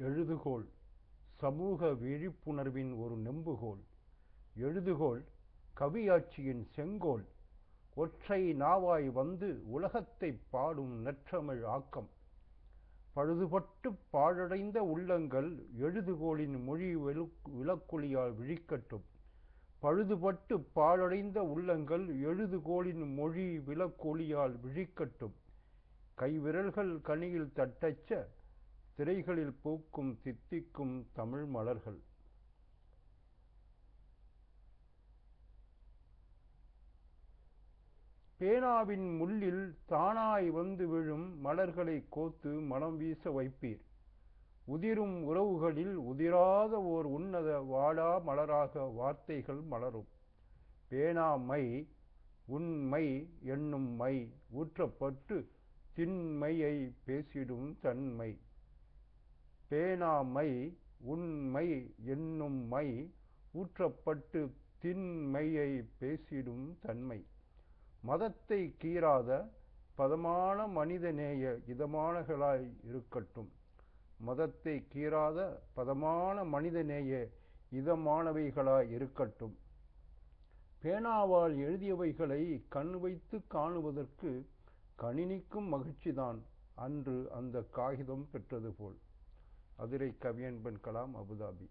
எழுதுகோல் சமூக விழிப்புணர்வின் ஒரு நெம்புகோல். எழுதுகோல் கவியாட்சியின் செங்கோல். ஒற்றை நாவாய் வந்து உலகத்தைப் பாடும் நற்றமிழ் ஆக்கம். பழுதுபட்டுப் பாழடைந்த உள்ளங்கள் எழுதுகோலின் மொழி விளக்கொளியால் விழிக்கட்டும். பழுதுபட்டுப் பாழடைந்த உள்ளங்கள் எழுதுகோலின் மொழி விளக்கொளியால் விழிக்கட்டும். கைவிரல்கள் கனியில் தட்டச்ச திரைகளில் பூக்கும் தித்திக்கும் தமிழ் மலர்கள். பேனாவின் முள்ளில் தானாய் வந்து விழும் மலர்களை கோத்து மனம் வீச வைப்பீர். உதிரும் உறவுகளில் உதிராத ஓர் உன்னத வாடா மலராக வார்த்தைகள் மலரும். பேனா மை உண்மை என்னும் மை ஊற்றப்பட்டு திண்மையை பேசிடும் தன்மை. பேனா மை உண்மை என்னும் மை ஊற்றப்பட்டு திண்மையை பேசிடும் தன்மை. மதத்தை கீறாத பதமான மனிதநேய இதமானகளாய் இருக்கட்டும். மதத்தை கீறாத பதமான மனிதநேய இதமானவைகளாய் இருக்கட்டும். பேனாவால் எழுதியவைகளை கண் வைத்து காணுவதற்கு கணினிக்கும் மகிழ்ச்சிதான் அன்று அந்த காகிதம் பெற்றது போல். அதிரை கவியன்பன் கலாம், அபுதாபி.